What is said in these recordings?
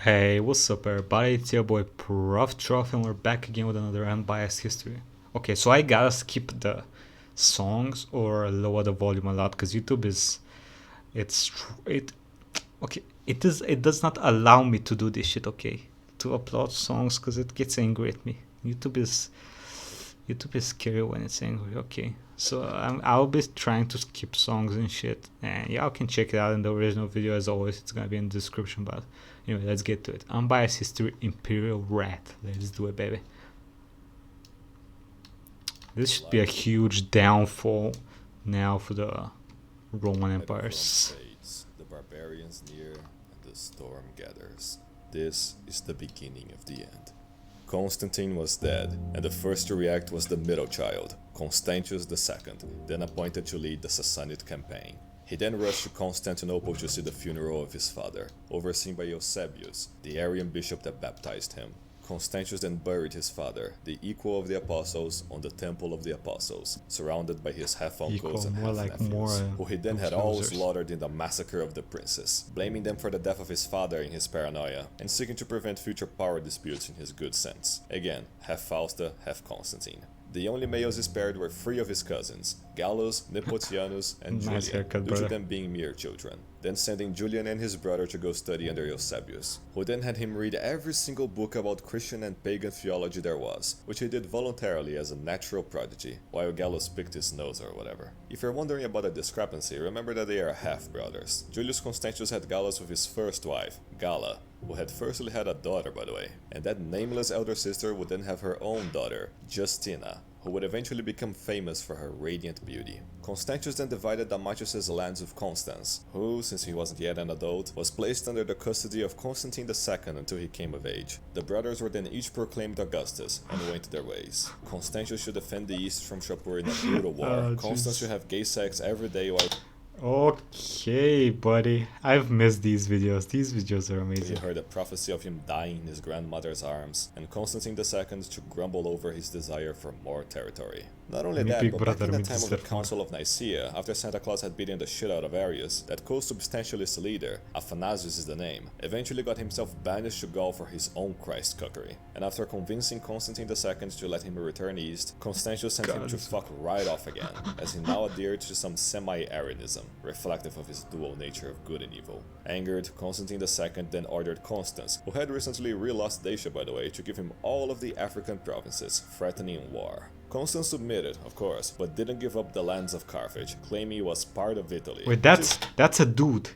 Hey, what's up everybody, it's your boy Proftrof and we're back again with another unbiased history. Okay, so I gotta skip the songs or lower the volume a lot because YouTube is, it does not allow me to do this shit, okay? To upload songs because it gets angry at me. YouTube is scary when it's angry, okay? So I'll be trying to skip songs and shit, and y'all can check it out in the original video as always. It's gonna be in the description, but anyway, let's get to it. Unbiased history, Imperial Rat. Let's do it, baby. This should be a huge downfall now for the Roman empires. The barbarians near and the storm gathers. This is the beginning of the end. Constantine was dead, and the first to react was the middle child, Constantius II, then appointed to lead the Sassanid campaign. He then rushed to Constantinople to see the funeral of his father, overseen by Eusebius, the Arian bishop that baptized him. Constantius then buried his father, the equal of the apostles, on the Temple of the Apostles, surrounded by his half-uncles and half-nephews, who he then had all slaughtered in the massacre of the princes, blaming them for the death of his father in his paranoia, and seeking to prevent future power disputes in his good sense. Again, half Fausta, half Constantine. The only males he spared were three of his cousins, Gallus, Nepotianus, and Nice Julian, haircut, due to brother. them being mere children, then sending Julian and his brother to go study under Eusebius, who then had him read every single book about Christian and pagan theology there was, which he did voluntarily as a natural prodigy, while Gallus picked his nose or whatever. If you're wondering about the discrepancy, remember that they are half-brothers. Julius Constantius had Gallus with his first wife, Galla, who had firstly had a daughter, by the way, and that nameless elder sister would then have her own daughter, Justina, who would eventually become famous for her radiant beauty. Constantius then divided Damatius' lands with Constans, who, since he wasn't yet an adult, was placed under the custody of Constantine II until he came of age. The brothers were then each proclaimed Augustus and went their ways. Constantius should defend the east from Shapur in a brutal war. Constans should have gay sex every day while Okay, buddy. I've missed these videos. These videos are he amazing. heard a prophecy of him dying in his grandmother's arms, and Constantine II to grumble over his desire for more territory. Not only Me that, big but back in brother, the me time of the deserve Council of Nicaea, after Santa Claus had beaten the shit out of Arius, that co-substantialist leader, Athanasius is the name, eventually got himself banished to Gaul for his own Christ cuckery. And after convincing Constantine II to let him return east, Constantius sent him to fuck right off again, as he now adhered to some semi-Arianism, reflective of his dual nature of good and evil. Angered, Constantine II then ordered Constans, who had recently re-lost Dacia by the way, to give him all of the African provinces, threatening war. Constans submitted, of course, but didn't give up the lands of Carthage, claiming he was part of Italy. Wait, that's a dude.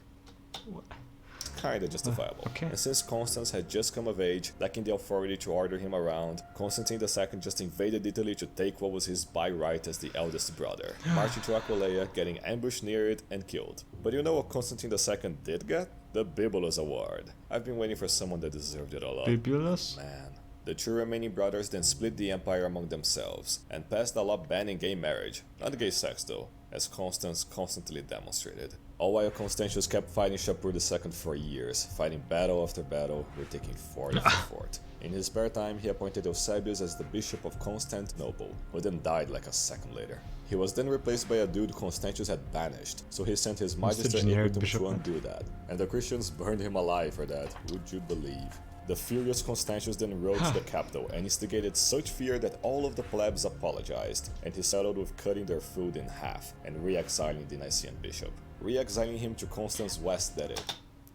Kinda justifiable. Okay. And since Constans had just come of age, lacking the authority to order him around, Constantine II just invaded Italy to take what was his by right as the eldest brother, marching to Aquileia, getting ambushed near it and killed. But you know what Constantine II did get? The Bibulus Award. I've been waiting for someone that deserved it a lot. Bibulus? Man. The two remaining brothers then split the empire among themselves, and passed a law banning gay marriage, not gay sex though, as Constans constantly demonstrated. All while Constantius kept fighting Shapur II for years, fighting battle after battle, retaking fort after fort. In his spare time, he appointed Eusebius as the bishop of Constantinople, who then died like a second later. He was then replaced by a dude Constantius had banished, so he sent his magister Equitum to undo that, and the Christians burned him alive for that, would you believe? The furious Constantius then rode to the capital and instigated such fear that all of the plebs apologized, and he settled with cutting their food in half and re-exiling the Nicene bishop. Re-exiling him to Constance West, that is.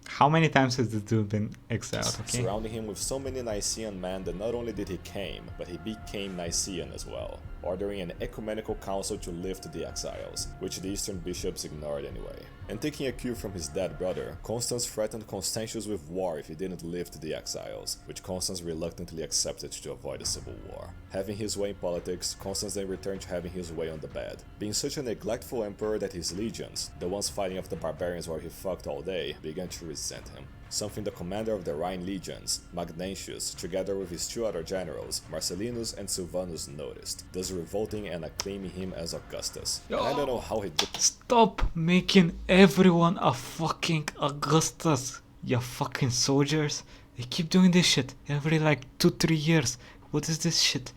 How many times has this dude been exiled, okay? Surrounding him with so many Nicaean men that not only did he came, but he became Nicaean as well, ordering an ecumenical council to lift the exiles, which the Eastern bishops ignored anyway. And taking a cue from his dead brother, Constans threatened Constantius with war if he didn't lift the exiles, which Constans reluctantly accepted to avoid a civil war. Having his way in politics, Constans then returned to having his way on the bed, being such a neglectful emperor that his legions, the ones fighting off the barbarians while he fucked all day, began to resent him. Something the commander of the Rhine legions, Magnentius, together with his two other generals, Marcellinus and Silvanus, noticed, thus revolting and acclaiming him as Augustus. And I don't know how he did. Stop making everyone a fucking Augustus, you fucking soldiers. They keep doing this shit every like 2-3 years. What is this shit?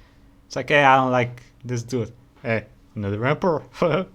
It's like, hey, I don't like this dude. Hey, another emperor.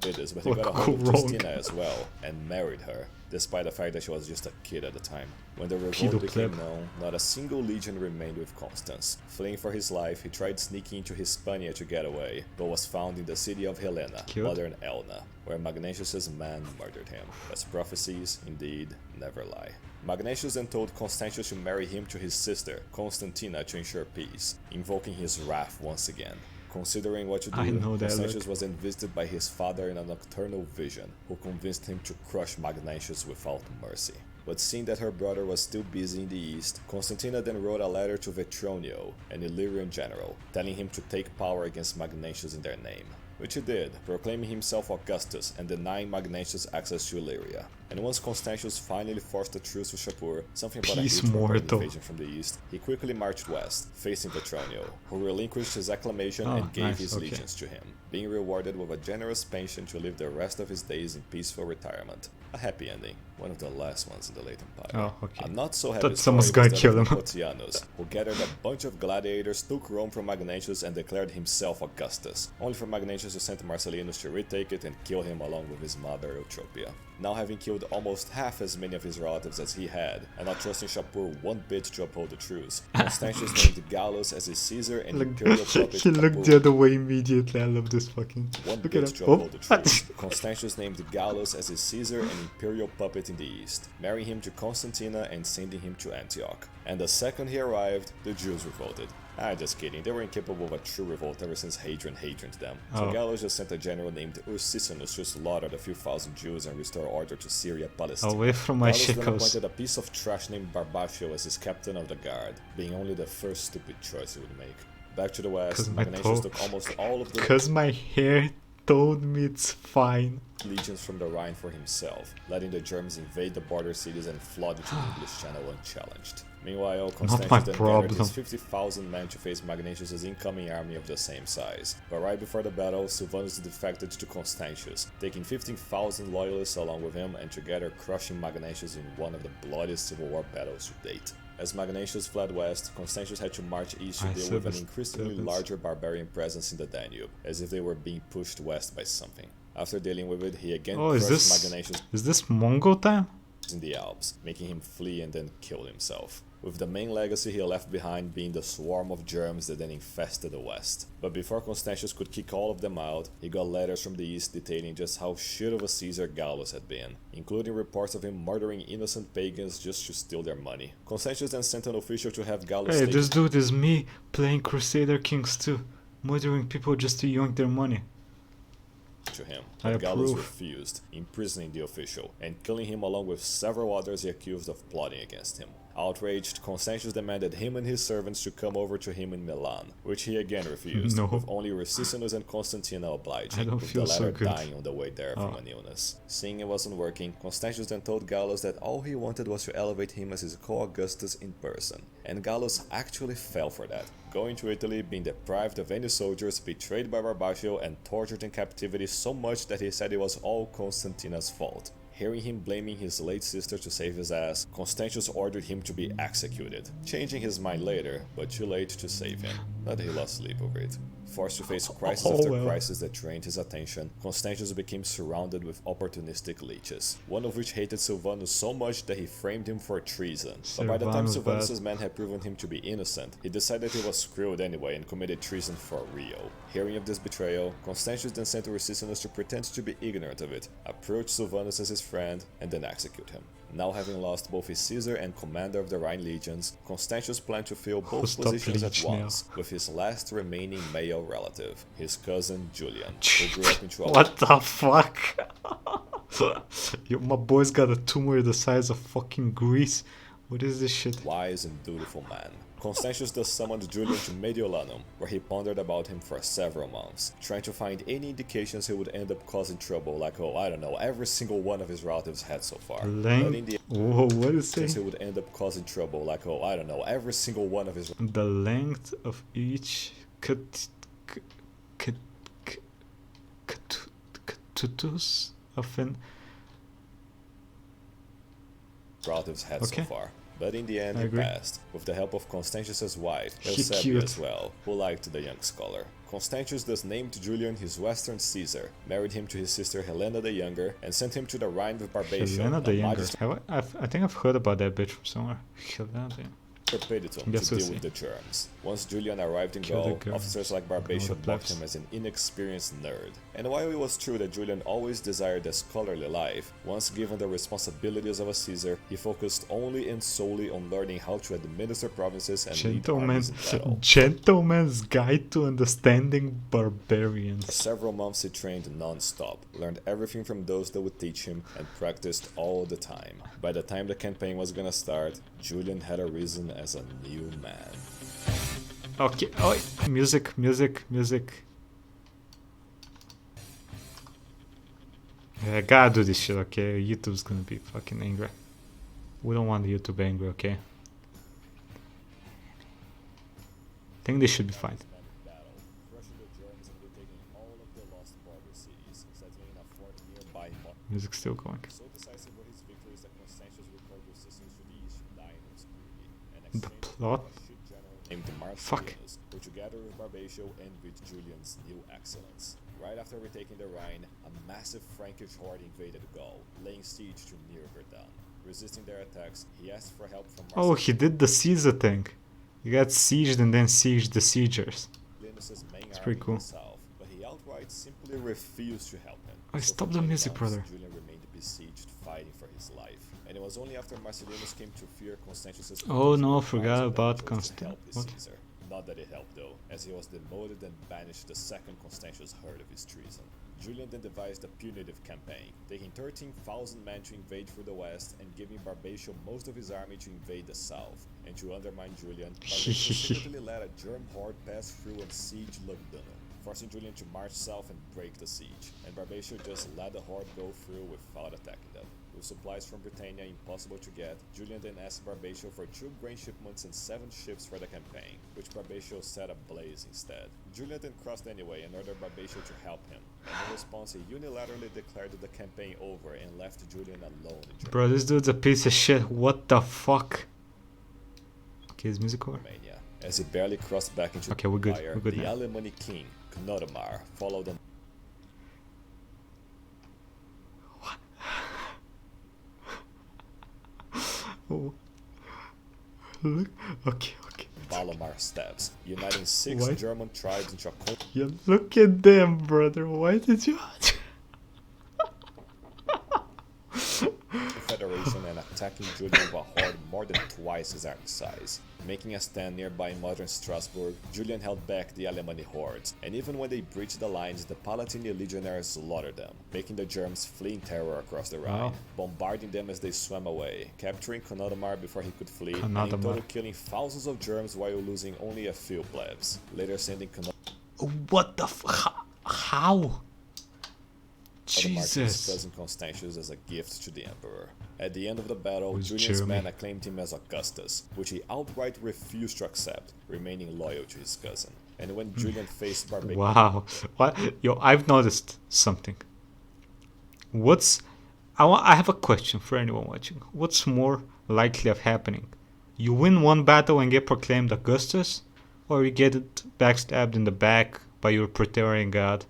It is, but he got a hold of Justina as well and married her. despite the fact that she was just a kid at the time. When the Pedo revolt became pleb. known, not a single legion remained with Constance. Fleeing for his life, he tried sneaking into Hispania to get away, but was found in the city of Helena, Killed? modern Elna, where Magnentius' men murdered him, as prophecies, indeed, never lie. Magnentius then told Constantius to marry him to his sister, Constantina, to ensure peace, invoking his wrath once again. Considering what to do, I know that Constantius look. was then visited by his father in a nocturnal vision, who convinced him to crush Magnentius without mercy. But seeing that her brother was still busy in the east, Constantina then wrote a letter to Vetronio, an Illyrian general, telling him to take power against Magnentius in their name. Which he did, proclaiming himself Augustus and denying Magnentius access to Illyria. And once Constantius finally forced a truce with Shapur, something about Peace, a huge mortal. invasion from the east, he quickly marched west, facing Vetronio, who relinquished his acclamation Oh, and gave nice, his okay. legions to him, being rewarded with a generous pension to live the rest of his days in peaceful retirement. A happy ending, one of the last ones in the late Empire. Oh, okay. A not so happy Thought someone's story gonna was that kill of him. Potianus, who gathered a bunch of gladiators, took Rome from Magnentius and declared himself Augustus, only for Magnentius to send Marcellinus to retake it and kill him along with his mother Eutropia. Now having killed almost half as many of his relatives as he had, and not trusting Shapur one bit to uphold the truce, Constantius named Gallus as his Caesar and Imperial puppet He looked Capur the other way immediately. I love this fucking. one Look bit at to him. uphold the Oh. truce. Constantius named Gallus as his Caesar and Imperial puppet in the east, marrying him to Constantina and sending him to Antioch. And the second he arrived, the Jews revolted. Just kidding, they were incapable of a true revolt ever since Hadrian them. So Oh. Gallus just sent a general named Ursicinus to slaughter a few thousand Jews and restore order to Syria, Palestine. Away from my Gallus then shekels. appointed a piece of trash named Barbatio as his captain of the guard, being only the first stupid choice he would make. Back to the west, 'Cause my Magnentius toe- took almost all of the Cause my hair told me it's fine. legions from the Rhine for himself, letting the Germans invade the border cities and flood into the English Channel unchallenged. Meanwhile, my Constantius then gathered problem. his 50,000 men to face Magnentius' incoming army of the same size. But right before the battle, Silvanus defected to Constantius, taking 15,000 loyalists along with him and together crushing Magnentius in one of the bloodiest civil war battles to date. As Magnentius fled west, Constantius had to march east to I deal said with an this increasingly happens. larger barbarian presence in the Danube, as if they were being pushed west by something. After dealing with it, he again Oh, is crushed this Magnentius is this Mongol time? in the Alps, making him flee and then kill himself. With the main legacy he left behind being the swarm of germs that then infested the west. But before Constantius could kick all of them out, he got letters from the east detailing just how shit of a Caesar Gallus had been, including reports of him murdering innocent pagans just to steal their money. Constantius then sent an official to have Gallus Hey, taken this dude is me playing Crusader Kings 2, murdering people just to yoink their money. to him, I but Gallus approve. refused, imprisoning the official, and killing him along with several others he accused of plotting against him. Outraged, Constantius demanded him and his servants to come over to him in Milan, which he again refused, No. with only Ursicinus and Constantina obliging, I don't with feel the so latter good. dying on the way there from Oh. an illness. Seeing it wasn't working, Constantius then told Gallus that all he wanted was to elevate him as his co-Augustus in person, and Gallus actually fell for that, going to Italy, being deprived of any soldiers, betrayed by Barbatio, and tortured in captivity so much that he said it was all Constantina's fault. Hearing him blaming his late sister to save his ass, Constantius ordered him to be executed, changing his mind later, but too late to save him. Not that he lost sleep over it. Forced to face crisis Oh, after well. crisis that drained his attention, Constantius became surrounded with opportunistic leeches, one of which hated Silvanus so much that he framed him for treason. But by the time Silvanus Silvanus' men had proven him to be innocent, he decided he was screwed anyway and committed treason for real. Hearing of this betrayal, Constantius then sent Ursicinus to pretend to be ignorant of it, approach Silvanus as his friend, and then execute him. Now having lost both his Caesar and commander of the Rhine legions, Constantius planned to fill both Stop positions at leech now. once, with his last remaining male relative, his cousin Julian, who grew up into a What the fuck? Yo, my boy's got a tumor the size of fucking Greece. What is this shit? wise and dutiful man. Constantius thus summoned Julian to Mediolanum, where he pondered about him for several months, trying to find any indications he would end up causing trouble, like, every single one of his relatives had so far. But in Length. the Whoa, what is end, he it? would end up causing trouble, like, every single one of his The length of each catutus of an. relatives had so Okay. far. But in the end, I he agree. passed, with the help of Constantius's wife, He Eusebia cute. as well, who liked the young scholar. Constantius thus named Julian his Western Caesar, married him to his sister Helena the Younger, and sent him to the Rhine with Barbatia, Helena the Younger. magistrate I think I've heard about that bitch from somewhere. Helena the Younger. Perpetuum Yes, to we'll deal see. with the germs. Once Julian arrived in Kill the Gaul, germs. officers like Ignore Barbatia the mocked plebs. him as an inexperienced nerd. And while it was true that Julian always desired a scholarly life, once given the responsibilities of a Caesar, he focused only and solely on learning how to administer provinces and lead armies in battle. Gentleman's Guide to Understanding Barbarians. For several months he trained non-stop, learned everything from those that would teach him, and practiced all the time. By the time the campaign was gonna start, Julian had arisen as a new man. Okay, oh, music. Yeah, I gotta do this shit, okay? YouTube's gonna be fucking angry. We don't want YouTube angry, okay? I think this should be fine. Music's still going. So decisive were his victories that Constantius recalled resistance to the east to die unobscurely, and The exchanged plot? a ship general named Fuck. Marcellinus, who together with Barbatia envied Julian's new excellence. Right after retaking the Rhine, a massive Frankish horde invaded Gaul, laying siege to near Verdun. Resisting their attacks, he asked for help from Oh, he did the Caesar thing. He got sieged and then sieged the siegers. Marcellinus's main It's army pretty cool. in the south, but he outright simply refused to help him. Oh, So stop for the 10 music, months, brother. Julian remained besieged, fighting for his life. And it was only after Marcellinus came to fear Constantius's Oh no, condition forgot that he about chose to Constant. help his What? Caesar. Not that it helped though, as he was demoted and banished the second Constantius heard of his treason. Julian then devised a punitive campaign, taking 13,000 men to invade through the west and giving Barbatia most of his army to invade the south. And to undermine Julian, Barbatia secretly let a German horde pass through and siege Lugdunum, forcing Julian to march south and break the siege. And Barbatia just let the horde go through without attacking them. With supplies from Britannia impossible to get, Julian then asked Barbatia for 2 grain shipments and 7 ships for the campaign, which Barbatia set ablaze instead. Julian then crossed anyway and ordered Barbatia to help him, and in response he unilaterally declared the campaign over and left Julian alone in Germany. Bro, this dude's a piece of shit. What the fuck? Okay, is music over? Romania. As he barely crossed back into Okay, we're good. Empire, We're good the now. Alemanni king, Cnodomar, followed on Oh. Look. Okay. Balomar steps, uniting 6 Why? German tribes into a Yeah, look at them, brother. Why did you? confederation and attacking Julian with a horde more than twice his army size. Making a stand nearby modern Strasbourg, Julian held back the Alemanni hordes, and even when they breached the lines, the Palatini legionaries slaughtered them, making the Germans flee in terror across the Rhine, Wow. bombarding them as they swam away, capturing Cnodomar before he could flee, and in Cnodomar. total killing thousands of Germans while losing only a few plebs, later sending Cnodomar What the how? to his Jesus. cousin Constantius as a gift to the emperor. At the end of the battle, Who's Julian's Jeremy? men acclaimed him as Augustus, which he outright refused to accept, remaining loyal to his cousin. And when Julian faced Barbatia, Wow. What? Yo, I've noticed something. I have a question for anyone watching. What's more likely of happening? You win one battle and get proclaimed Augustus, or you get backstabbed in the back by your Praetorian god?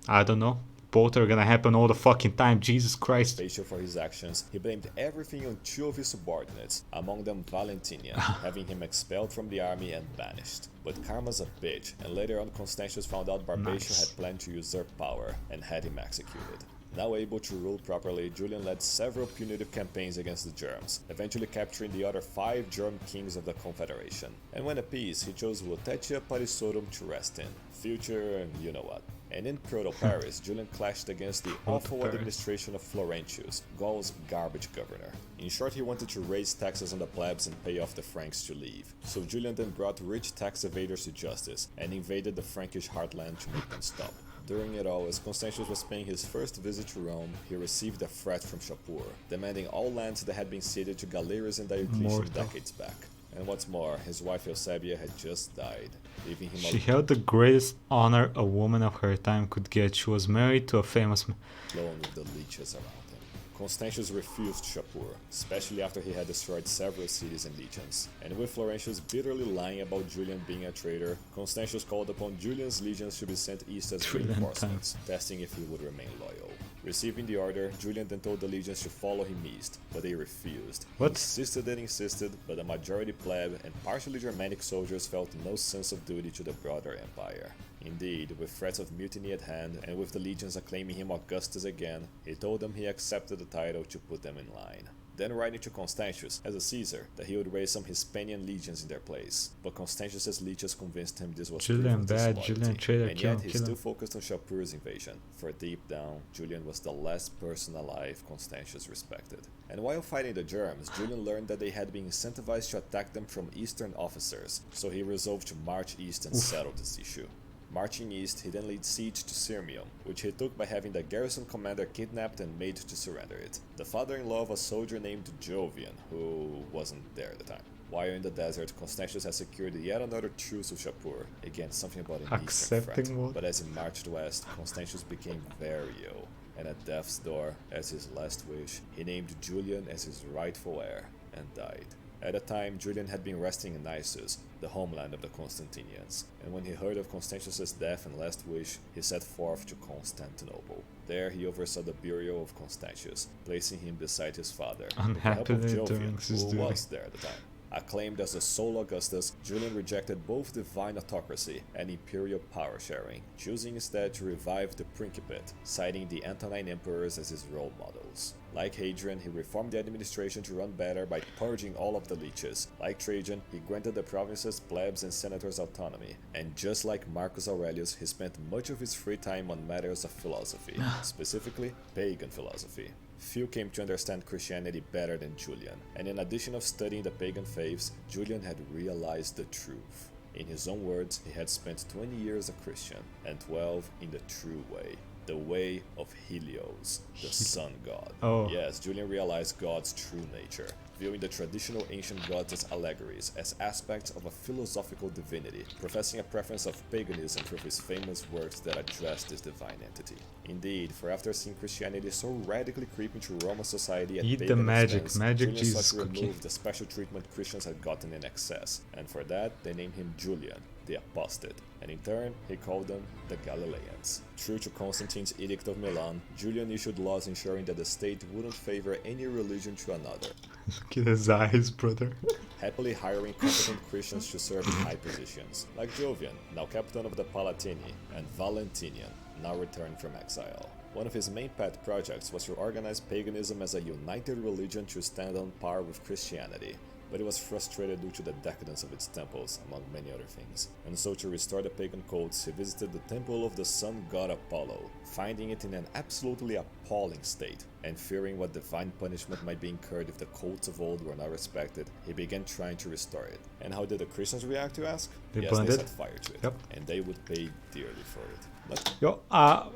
I don't know. Both are gonna happen all the fucking time. Jesus Christ. for his actions, he blamed everything on 2 of his subordinates, among them Valentinian, having him expelled from the army and banished. But karma's a bitch, and later on Constantius found out Barbatia Nice. had planned to usurp power and had him executed. Now able to rule properly, Julian led several punitive campaigns against the Germs, eventually capturing the other 5 German kings of the Confederation. And when at peace, he chose Lutetia Parisorum to rest in. Future, you know what. And in Proto-Paris, Julian clashed against the awful Proto-Paris. administration of Florentius, Gaul's garbage governor. In short, he wanted to raise taxes on the plebs and pay off the Franks to leave. So Julian then brought rich tax evaders to justice and invaded the Frankish heartland to make them stop. During it all, as Constantius was paying his first visit to Rome, he received a threat from Shapur, demanding all lands that had been ceded to Galerius and Diocletian Mortal. decades back. And what's more, his wife Eusebia had just died, leaving him She held the greatest honor a woman of her time could get. She was married to a famous man. alone with the leeches around him. Constantius refused Shapur, especially after he had destroyed several cities and legions. And with Florentius bitterly lying about Julian being a traitor, Constantius called upon Julian's legions to be sent east as reinforcements, testing if he would remain loyal. Receiving the order, Julian then told the legions to follow him east, but they refused. He insisted and insisted, but the majority pleb and partially Germanic soldiers felt no sense of duty to the broader empire. Indeed, with threats of mutiny at hand, and with the legions acclaiming him Augustus again, he told them he accepted the title to put them in line. Then writing to Constantius, as a Caesar, that he would raise some Hispanian legions in their place. But Constantius' leeches convinced him this was Julian bad, Julian traitor, and yet he still focused on Shapur's invasion, for deep down, Julian was the last person alive Constantius respected. And while fighting the Germs, Julian learned that they had been incentivized to attack them from eastern officers, so he resolved to march east and settle this issue. Marching east, he then laid siege to Sirmium, which he took by having the garrison commander kidnapped and made to surrender it. The father-in-law of a soldier named Jovian, who wasn't there at the time. While in the desert, Constantius had secured yet another truce with Shapur, again something about an eastern threat. But as he marched west, Constantius became very ill, and at death's door, as his last wish, he named Julian as his rightful heir, and died. At the time, Julian had been resting in Issus, the homeland of the Constantinians, and when he heard of Constantius' death and last wish, he set forth to Constantinople. There he oversaw the burial of Constantius, placing him beside his father, with the help of Jovian, who was there at the time. Acclaimed as the sole Augustus, Julian rejected both divine autocracy and imperial power sharing, choosing instead to revive the Principate, citing the Antonine emperors as his role models. Like Hadrian, he reformed the administration to run better by purging all of the leeches. Like Trajan, he granted the provinces, plebs, and senators autonomy. And just like Marcus Aurelius, he spent much of his free time on matters of philosophy, specifically pagan philosophy. Few came to understand Christianity better than Julian, and in addition of studying the pagan faiths, Julian had realized the truth. In his own words, he had spent 20 years a Christian, and 12 in the true way. The way of Helios, the sun god. Yes, Julian realized God's true nature, viewing the traditional ancient gods as allegories, as aspects of a philosophical divinity, professing a preference of paganism through his famous works that address this divine entity. Indeed, for after seeing Christianity so radically creep into Roman society at pagan expense, Julian sought to remove the special treatment Christians had gotten in excess, and for that, they named him Julian, the apostate, and in turn, he called them the Galileans. True to Constantine's Edict of Milan, Julian issued laws ensuring that the state wouldn't favor any religion to another. Look at his eyes, brother. Happily hiring competent Christians to serve in high positions, like Jovian, now captain of the Palatini, and Valentinian, now returned from exile. One of his main pet projects was to organize paganism as a united religion to stand on par with Christianity, but it was frustrated due to the decadence of its temples, among many other things. And so to restore the pagan cults, he visited the temple of the sun god Apollo, finding it in an absolutely appalling state, and fearing what divine punishment might be incurred if the cults of old were not respected, he began trying to restore it. And how did the Christians react, you ask? They set fire to it, and they would pay dearly for it.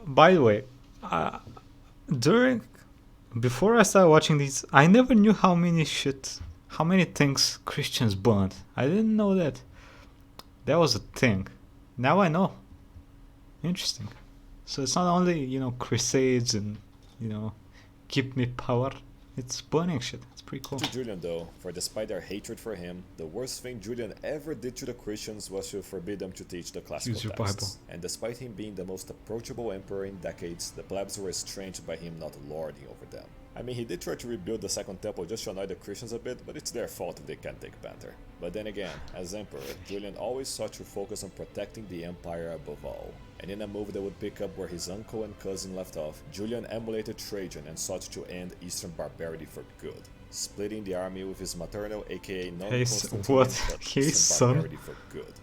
By the way, before I started watching these, I never knew how many things Christians burned. I didn't know that. That was a thing. Now I know. Interesting. So it's not only, crusades and, keep me power. It's burning shit. It's pretty cool. To Julian though, for despite their hatred for him, the worst thing Julian ever did to the Christians was to forbid them to teach the classical texts. And despite him being the most approachable emperor in decades, the plebs were estranged by him not lording over them. I mean, he did try to rebuild the Second Temple just to annoy the Christians a bit, but it's their fault if they can't take banter. But then again, as emperor, Julian always sought to focus on protecting the empire above all. And in a move that would pick up where his uncle and cousin left off, Julian emulated Trajan and sought to end Eastern barbarity for good, splitting the army with his maternal aka non-Constantinian barbarity for good.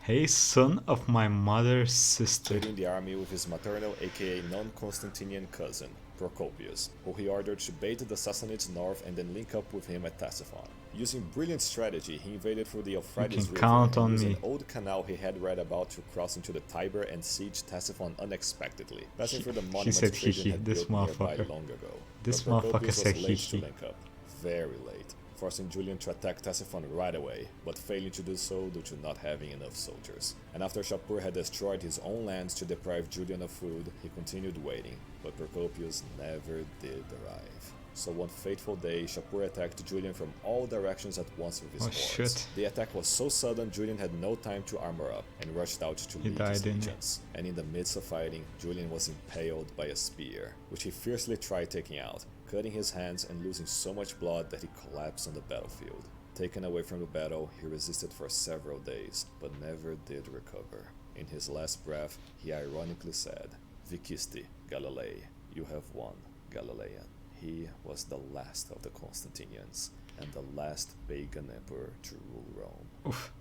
Hey, son of my mother's sister. Splitting the army with his maternal aka non-Constantinian cousin, Procopius, who he ordered to bait the Sassanids north and then link up with him at Ctesiphon. Using brilliant strategy, he invaded through the Euphrates River and used an old canal he had read about to cross into the Tiber and siege Ctesiphon unexpectedly, passing through the monuments Trajan had built nearby long ago. This motherfucker said late to link up. Very late. forcing Julian to attack Ctesiphon right away, but failing to do so due to not having enough soldiers. And after Shapur had destroyed his own lands to deprive Julian of food, he continued waiting, but Procopius never did arrive. So one fateful day, Shapur attacked Julian from all directions at once with his hordes. Shit. The attack was so sudden, Julian had no time to armor up and rushed out to lead his legions. And in the midst of fighting, Julian was impaled by a spear, which he fiercely tried taking out, cutting his hands and losing so much blood that he collapsed on the battlefield. Taken away from the battle, he resisted for several days, but never did recover. In his last breath, he ironically said, "Vicisti, Galilei, you have won, Galilean." He was the last of the Constantinians, and the last pagan emperor to rule Rome. Oof.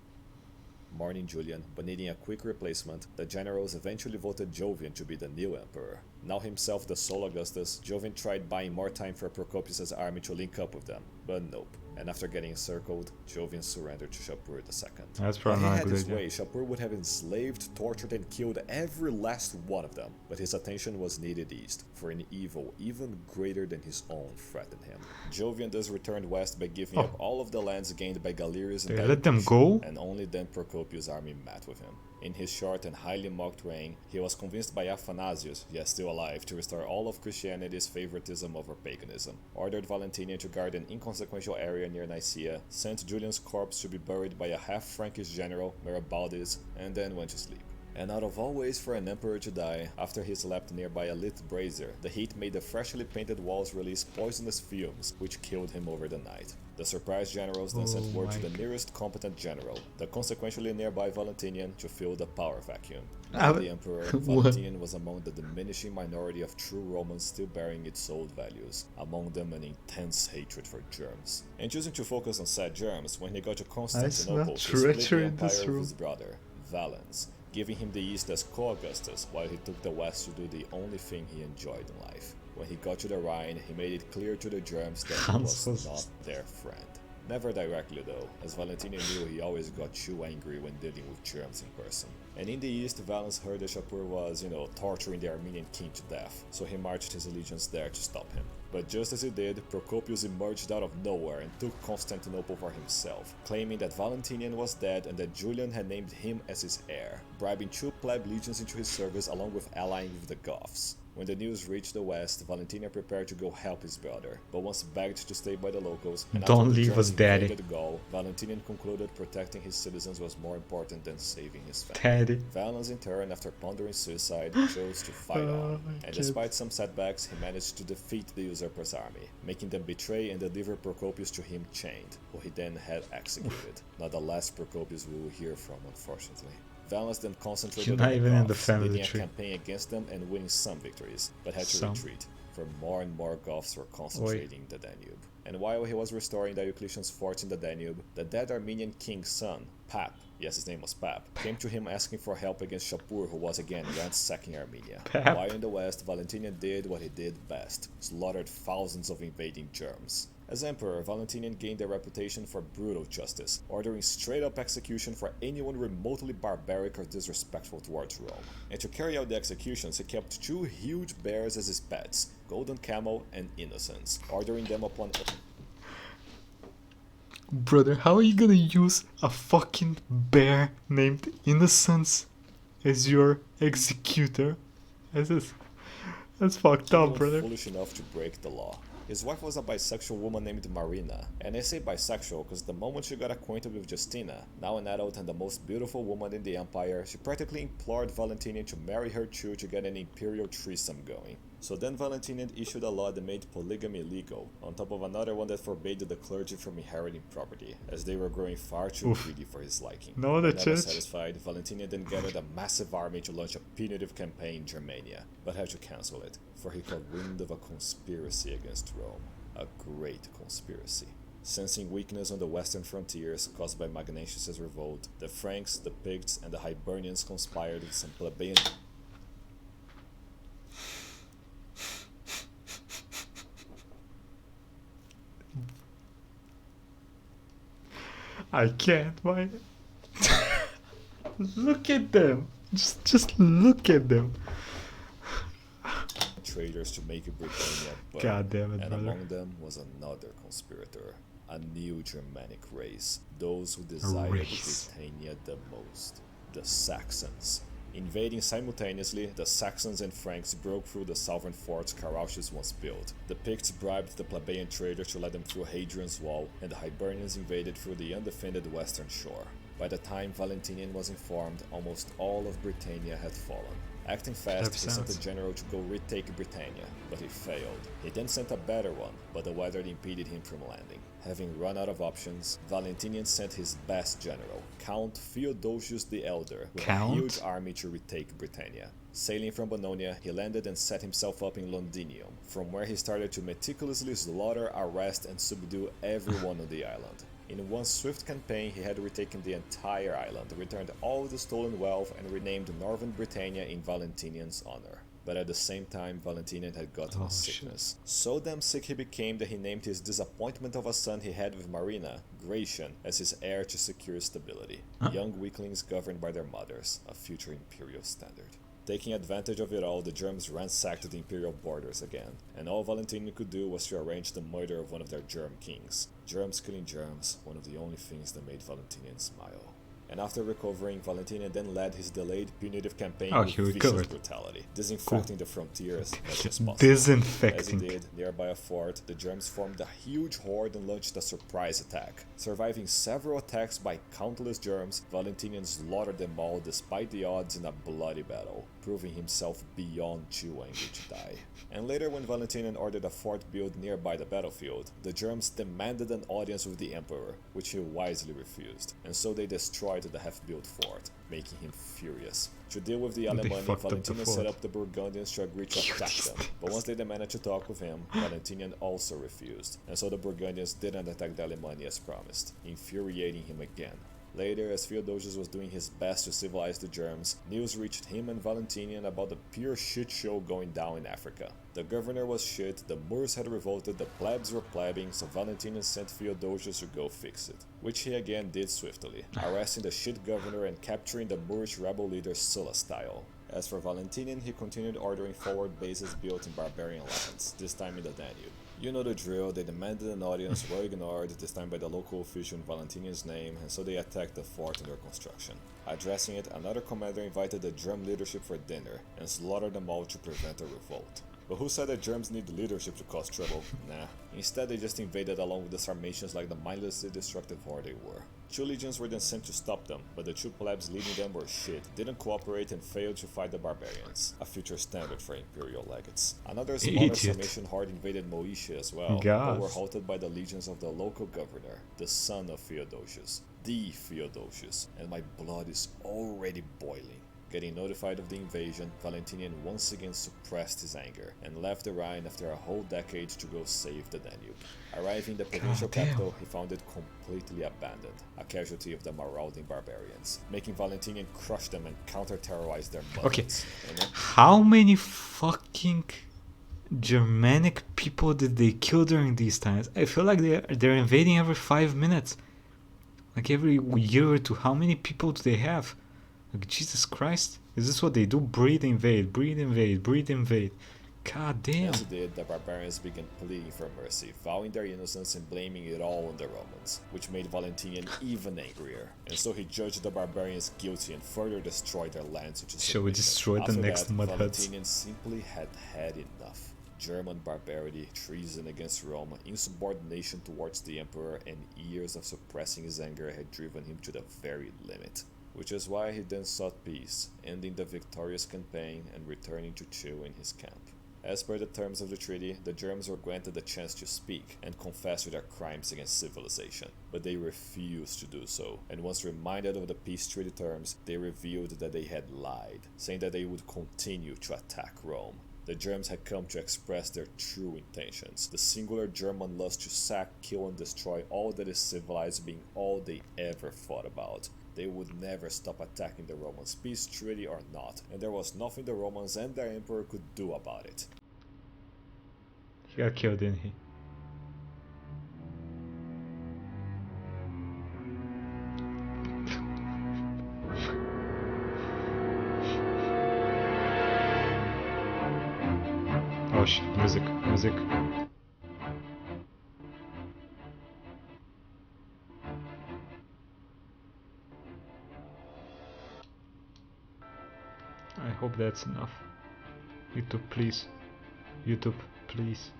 Mourning Julian, but needing a quick replacement, the generals eventually voted Jovian to be the new emperor. Now himself the sole Augustus, Jovian tried buying more time for Procopius' army to link up with them, but nope. And after getting encircled, Jovian surrendered to Shapur II. That's probably not a good his idea. way, Shapur would have enslaved, tortured, and killed every last one of them, but his attention was needed east, for an evil even greater than his own threatened him. Jovian thus returned west by giving up all of the lands gained by Galerius and They let them go? and only then Procopius' army met with him. In his short and highly mocked reign, he was convinced by Athanasius, yes still alive, to restore all of Christianity's favoritism over paganism, ordered Valentinian to guard an inconsequential area near Nicaea, sent Julian's corpse to be buried by a half-Frankish general, Marabaldes, and then went to sleep. And out of all ways for an emperor to die, after he slept nearby a lit brazier, the heat made the freshly painted walls release poisonous fumes, which killed him over the night. The surprised generals then sent word to the nearest competent general, the consequentially nearby Valentinian, to fill the power vacuum. Now the emperor, Valentinian was among the diminishing minority of true Romans still bearing its old values, among them an intense hatred for germs. And choosing to focus on said germs, when he got to Constantinople, he split the empire with his brother, Valens, giving him the east as co-Augustus, while he took the west to do the only thing he enjoyed in life. When he got to the Rhine, he made it clear to the germs that he was not their friend. Never directly though, as Valentinian knew he always got too angry when dealing with germs in person. And in the east, Valens heard that Shapur was, torturing the Armenian king to death, so he marched his legions there to stop him. But just as he did, Procopius emerged out of nowhere and took Constantinople for himself, claiming that Valentinian was dead and that Julian had named him as his heir, bribing 2 pleb legions into his service along with allying with the Goths. When the news reached the west, Valentinian prepared to go help his brother, but once begged to stay by the locals, and Don't leave us, Daddy. Gaul, Valentinian concluded protecting his citizens was more important than saving his family. Daddy. Valens, in turn, after pondering suicide, chose to fight on, and despite some setbacks, he managed to defeat the usurper's army, making them betray and deliver Procopius to him chained, who he then had executed. Not the last Procopius we will hear from, unfortunately. Valens then concentrated on the Goths, leading a campaign against them and winning some victories, but had to retreat, for more and more Goths were concentrating the Danube. And while he was restoring Diocletian's fort in the Danube, the dead Armenian king's son, Pap, yes his name was Pap, came to him asking for help against Shapur, who was again ransacking Armenia. While in the west, Valentinian did what he did best, slaughtered thousands of invading germs. As emperor, Valentinian gained a reputation for brutal justice, ordering straight-up execution for anyone remotely barbaric or disrespectful towards Rome. And to carry out the executions, he kept 2 huge bears as his pets, Golden Camel and Innocence, ordering them upon... Brother, how are you gonna use a fucking bear named Innocence as your executor? That's fucked up, brother. Foolish enough to break the law. His wife was a bisexual woman named Marina, and I say bisexual because the moment she got acquainted with Justina, now an adult and the most beautiful woman in the empire, she practically implored Valentinian to marry her too to get an imperial threesome going. So then Valentinian issued a law that made polygamy legal, on top of another one that forbade the clergy from inheriting property, as they were growing far too greedy for his liking. No, the Never church. satisfied, Valentinian then gathered a massive army to launch a punitive campaign in Germania, but had to cancel it, for he caught wind of a conspiracy against Rome. A great conspiracy. Sensing weakness on the western frontiers caused by Magnentius' revolt, the Franks, the Picts, and the Hibernians conspired with some plebeian... I can't, why? Look at them. Just look at them. traders to make Britannia burn. God damn it, and brother. among them was another conspirator, a new Germanic race, those who desired race. Britannia the most, the Saxons. Invading simultaneously, the Saxons and Franks broke through the southern forts Carausius once built. The Picts bribed the plebeian traders to let them through Hadrian's Wall, and the Hibernians invaded through the undefended western shore. By the time Valentinian was informed, almost all of Britannia had fallen. Acting fast, he sent a general to go retake Britannia, but he failed. He then sent a better one, but the weather impeded him from landing. Having run out of options, Valentinian sent his best general, Count Theodosius the Elder, with a huge army to retake Britannia. Sailing from Bononia, he landed and set himself up in Londinium, from where he started to meticulously slaughter, arrest, and subdue everyone on the island. In one swift campaign, he had retaken the entire island, returned all the stolen wealth, and renamed Northern Britannia in Valentinian's honor. But at the same time, Valentinian had gotten a sickness. So damn sick he became that he named his disappointment of a son he had with Marina, Gratian, as his heir to secure stability. Young weaklings governed by their mothers, a future imperial standard. Taking advantage of it all, the Germs ransacked the imperial borders again, and all Valentinian could do was to arrange the murder of one of their Germ kings. Germs killing Germs, one of the only things that made Valentinian smile. And after recovering, Valentinian then led his delayed punitive campaign with vicious brutality, disinfecting the frontier as much as possible. As he did, nearby a fort, the Germs formed a huge horde and launched a surprise attack. Surviving several attacks by countless Germs, Valentinian slaughtered them all despite the odds in a bloody battle, proving himself beyond too angry to die. And later, when Valentinian ordered a fort built nearby the battlefield, the Germs demanded an audience with the emperor, which he wisely refused, and so they destroyed the half-built fort, making him furious. To deal with the Alemanni, Valentinian set up the Burgundians to agree to attack them, but once they demanded to talk with him, Valentinian also refused, and so the Burgundians didn't attack the Alemanni as promised, infuriating him again. Later, as Theodosius was doing his best to civilize the Germs, news reached him and Valentinian about the pure shit show going down in Africa. The governor was shit, the Moors had revolted, the plebs were plebbing, so Valentinian sent Theodosius to go fix it, which he again did swiftly, arresting the shit governor and capturing the Moorish rebel leader Sulla style. As for Valentinian, he continued ordering forward bases built in barbarian lands, this time in the Danube. You know the drill, they demanded an audience, were ignored, this time by the local official in Valentinian's name, and so they attacked the fort under construction. Addressing it, another commander invited the Germ leadership for dinner, and slaughtered them all to prevent a revolt. But who said that Germs need leadership to cause trouble? Nah. Instead, they just invaded along with the Sarmatians like the mindlessly destructive horde they were. 2 legions were then sent to stop them, but the 2 plebs leading them were shit, didn't cooperate and failed to fight the barbarians, a future standard for imperial legates. Another smaller Sarmatian horde invaded Moesia as well, but were halted by the legions of the local governor, the son of Theodosius, the Theodosius, and my blood is already boiling. Getting notified of the invasion, Valentinian once again suppressed his anger and left the Rhine after a whole decade to go save the Danube. Arriving in the provincial capital, he found it completely abandoned, a casualty of the marauding barbarians, making Valentinian crush them and counter-terrorize their mothers. Okay, how many fucking Germanic people did they kill during these times? I feel like they're invading every 5 minutes, like every year or two. How many people do they have? Like, Jesus Christ, is this what they do? Breed, invade, breed, invade, breed, invade. God damn. As he did, the barbarians began pleading for mercy, vowing their innocence and blaming it all on the Romans, which made Valentinian even angrier. And so he judged the barbarians guilty and further destroyed their lands into submission. Shall we destroy the next mud huts? Valentinian simply had had enough. German barbarity, treason against Rome, insubordination towards the emperor, and years of suppressing his anger had driven him to the very limit. Which is why he then sought peace, ending the victorious campaign and returning to chill in his camp. As per the terms of the treaty, the Germans were granted the chance to speak and confess to their crimes against civilization, but they refused to do so, and once reminded of the peace treaty terms, they revealed that they had lied, saying that they would continue to attack Rome. The Germans had come to express their true intentions, the singular German lust to sack, kill, and destroy all that is civilized being all they ever thought about. They would never stop attacking the Romans, peace treaty or not, and there was nothing the Romans and their emperor could do about it. He got killed, didn't he? Oh shit, music. I hope that's enough. YouTube, please. YouTube, please.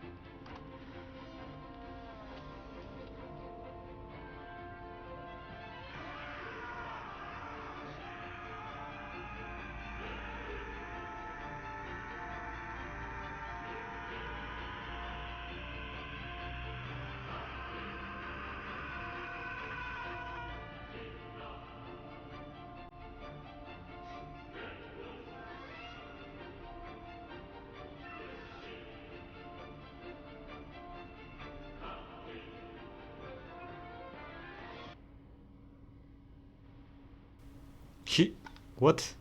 What?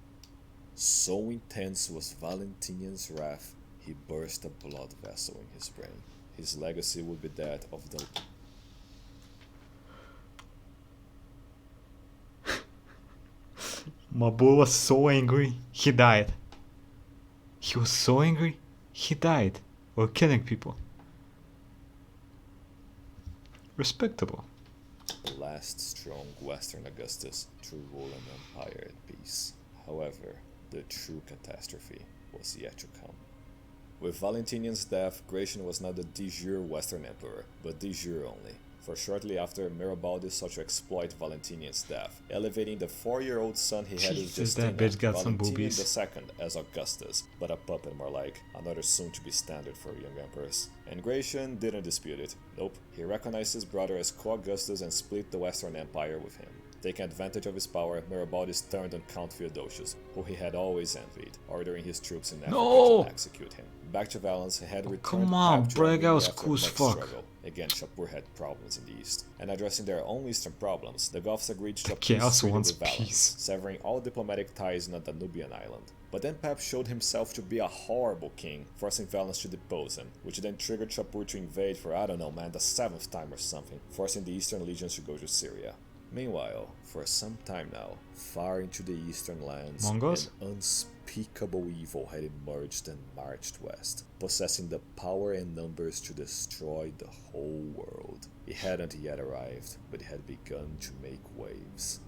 So intense was Valentinian's wrath, he burst a blood vessel in his brain. His legacy would be that of the... Mabu was so angry, he died. He was so angry, he died. Or killing people. Respectable. the last strong Western Augustus to rule an empire at peace. However, the true catastrophe was yet to come. With Valentinian's death, Gratian was not the de jure Western emperor, but de jure only. For shortly after, Mirabaldi sought to exploit Valentinian's death, elevating the 4-year-old son he had as Jesus, that Justina, bitch got some Valentinian boobies. II, as Augustus, but a puppet more like, another soon-to-be standard for young emperors. And Gratian didn't dispute it. Nope, he recognized his brother as co-Augustus and split the Western Empire with him. Taking advantage of his power, Mirabaldi turned on Count Theodosius, who he had always envied, ordering his troops in Africa No! to execute him. Back to Valence, he had returned come on, back to bro, that Armenia guy was after cool as much fuck. struggle. Again, Shapur had problems in the east. And addressing their own eastern problems, the Goths agreed to a peace Chaos treaty wants with Valence, peace. severing all diplomatic ties on the Danubian island. But then Pep showed himself to be a horrible king, forcing Valens to depose him, which then triggered Shapur to invade for, I don't know man, the 7th time or something, forcing the eastern legions to go to Syria. Meanwhile, for some time now, far into the eastern lands, Mongols? an unspeakable evil had emerged and marched west, possessing the power and numbers to destroy the whole world. It hadn't yet arrived, but it had begun to make waves.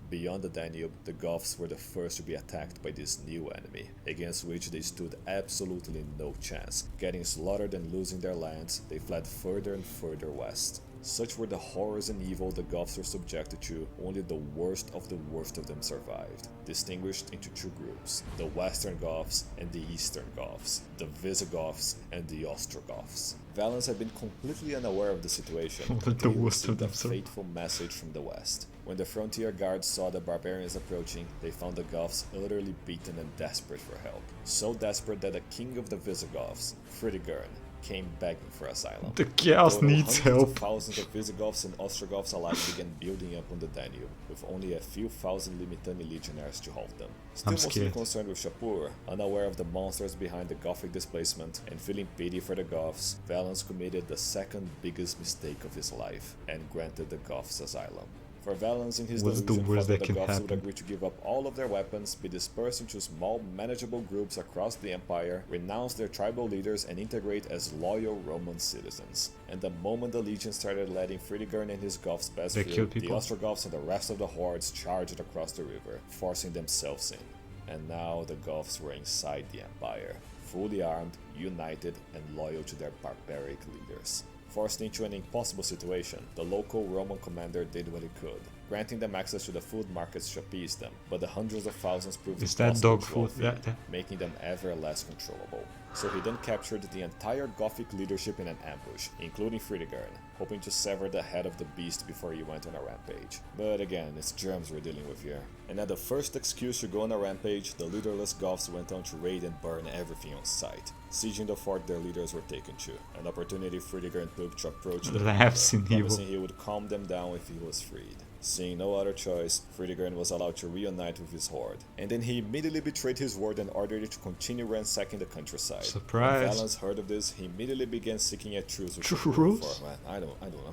Beyond the Danube, the Goths were the first to be attacked by this new enemy, against which they stood absolutely no chance. Getting slaughtered and losing their lands, they fled further and further west. Such were the horrors and evil the Goths were subjected to, only the worst of them survived, distinguished into two groups, the Western Goths and the Eastern Goths, the Visigoths and the Ostrogoths. Valens had been completely unaware of the situation Only until the he worst of received a them survived. fateful message from the west. When the frontier guards saw the barbarians approaching, they found the Goths utterly beaten and desperate for help. So desperate that the king of the Visigoths, Fritigern, came begging for asylum. The chaos Total needs hundreds of help. thousands of Visigoths and Ostrogoths alike began building up on the Danube, with only a few thousand Limitani legionaries to halt them. Still I'm mostly scared. concerned with Shapur, unaware of the monsters behind the Gothic displacement, and feeling pity for the Goths, Valens committed the second biggest mistake of his life, and granted the Goths asylum. For Valens in his What's the delusion worst thought that the can Goths would happen? agree to give up all of their weapons, be dispersed into small manageable groups across the empire, renounce their tribal leaders and integrate as loyal Roman citizens. And the moment the legion started letting Fritigern and his Goths pass They through, killed the people. Ostrogoths and the rest of the hordes charged across the river, forcing themselves in. And now the Goths were inside the empire, fully armed, united, and loyal to their barbaric leaders. Forced into an impossible situation, the local Roman commander did what he could, granting them access to the food markets to appease them, but the hundreds of thousands proved Is that impossible dog to food? outfeed, making them ever less controllable. So he then captured the entire Gothic leadership in an ambush, including Fritigern, hoping to sever the head of the beast before he went on a rampage. But again, it's germs we're dealing with here. And at the first excuse to go on a rampage, the leaderless Goths went on to raid and burn everything on sight, sieging the fort their leaders were taken to, an opportunity Fritigern took to approach the Laughs in commander, evil. promising he would calm them down if he was freed. Seeing no other choice, Fritigern was allowed to reunite with his horde, and then he immediately betrayed his word and ordered it to continue ransacking the countryside. Surprise. When Valens heard of this, he immediately began seeking a truce with Truce? Shapur for, man, I'm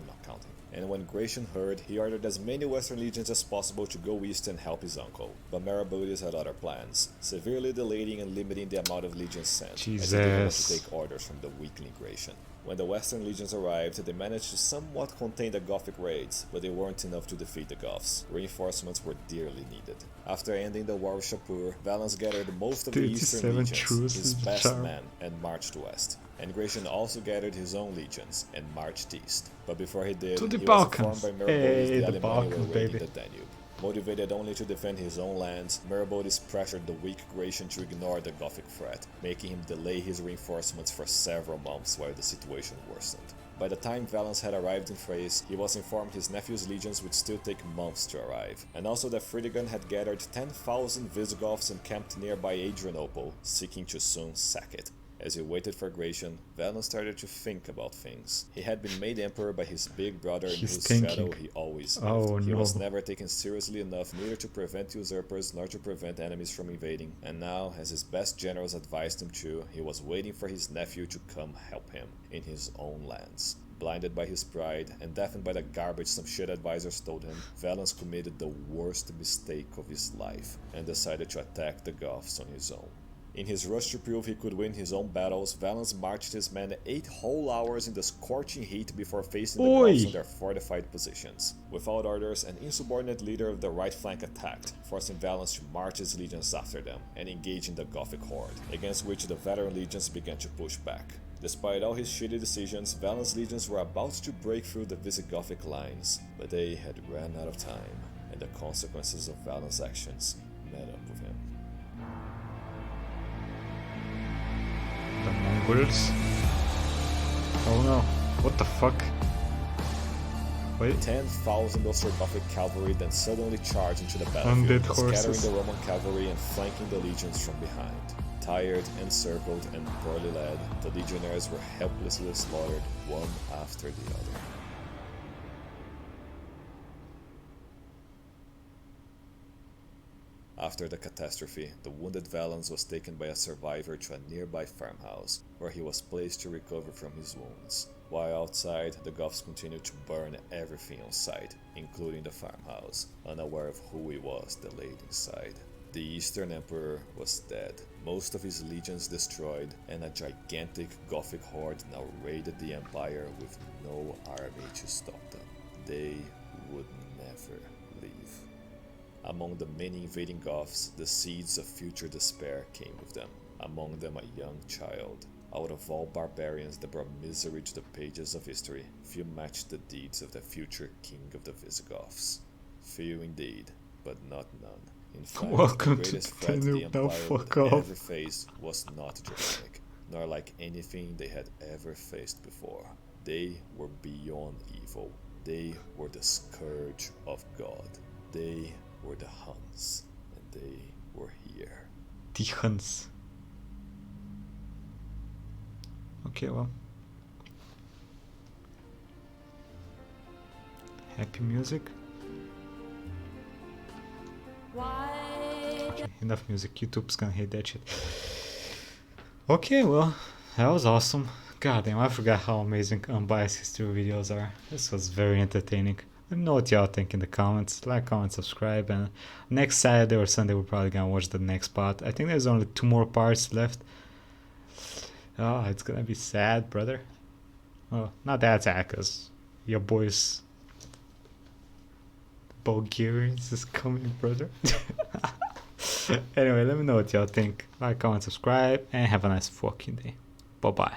not counting. And when Gratian heard, he ordered as many western legions as possible to go east and help his uncle. But Maraboudis had other plans, severely delaying and limiting the amount of legions sent, as he didn't want to Jesus. take orders from the weakling Gratian. When the Western legions arrived, they managed to somewhat contain the Gothic raids, but they weren't enough to defeat the Goths. Reinforcements were dearly needed. After ending the War of Shapur, Valens gathered most of the Eastern legions, his best men, and marched west. And Gratian also gathered his own legions and marched east. But before he did, he was informed by Mirabeaudes the Alemanni were raiding the Danube. Motivated only to defend his own lands, Mirabeaudes pressured the weak Gratian to ignore the Gothic threat, making him delay his reinforcements for several months while the situation worsened. By the time Valens had arrived in Thrace, he was informed his nephew's legions would still take months to arrive, and also that Fritigern had gathered 10,000 Visigoths encamped nearby Adrianople, seeking to soon sack it. As he waited for Gratian, Valens started to think about things. He had been made emperor by his big brother in whose shadow he always lived. He was never taken seriously enough neither to prevent usurpers nor to prevent enemies from invading, and now, as his best generals advised him to, he was waiting for his nephew to come help him in his own lands. Blinded by his pride and deafened by the garbage some shit advisors told him, Valens committed the worst mistake of his life and decided to attack the Goths on his own. In his rush to prove he could win his own battles, Valens marched his men 8 whole hours in the scorching heat before facing the Goths in their fortified positions. Without orders, an insubordinate leader of the right flank attacked, forcing Valens to march his legions after them and engage in the Gothic horde, against which the veteran legions began to push back. Despite all his shitty decisions, Valens' legions were about to break through the Visigothic lines, but they had ran out of time, and the consequences of Valens' actions met up with him. The Mongols? Oh no, what the fuck? Wait. 10,000 Ostrogothic cavalry then suddenly charged into the battlefield, scattering the Roman cavalry and flanking the legions from behind. Tired, encircled, and poorly led, the legionaries were helplessly slaughtered one after the other. After the catastrophe, the wounded Valens was taken by a survivor to a nearby farmhouse, where he was placed to recover from his wounds. While outside, the Goths continued to burn everything on sight, including the farmhouse, unaware of who he was that laid inside. The Eastern Emperor was dead, most of his legions destroyed, and a gigantic Gothic horde now raided the Empire with no army to stop them. They would never leave. Among the many invading Goths, the seeds of future despair came with them, among them a young child. Out of all barbarians that brought misery to the pages of history, few matched the deeds of the future king of the Visigoths. Few indeed, but not none. In fact, Welcome the greatest to threat the Empire would off. ever face was not Germanic, nor like anything they had ever faced before. They were beyond evil. They were the scourge of God. They were the Huns, and they were here. The Huns. Okay, well. Happy music. Okay, enough music. YouTube's gonna hate that shit. Okay, well, that was awesome. God damn, I forgot how amazing unbiased history videos are. This was very entertaining. Let me know what y'all think in the comments. Like, comment, subscribe, and next Saturday or Sunday we're probably gonna watch the next part. I think there's only 2 more parts left. Oh, it's gonna be sad, brother. Well, not that sad, cause your boys Bulgarians is coming, brother. Anyway, let me know what y'all think. Like, comment, subscribe, and have a nice fucking day. Bye bye.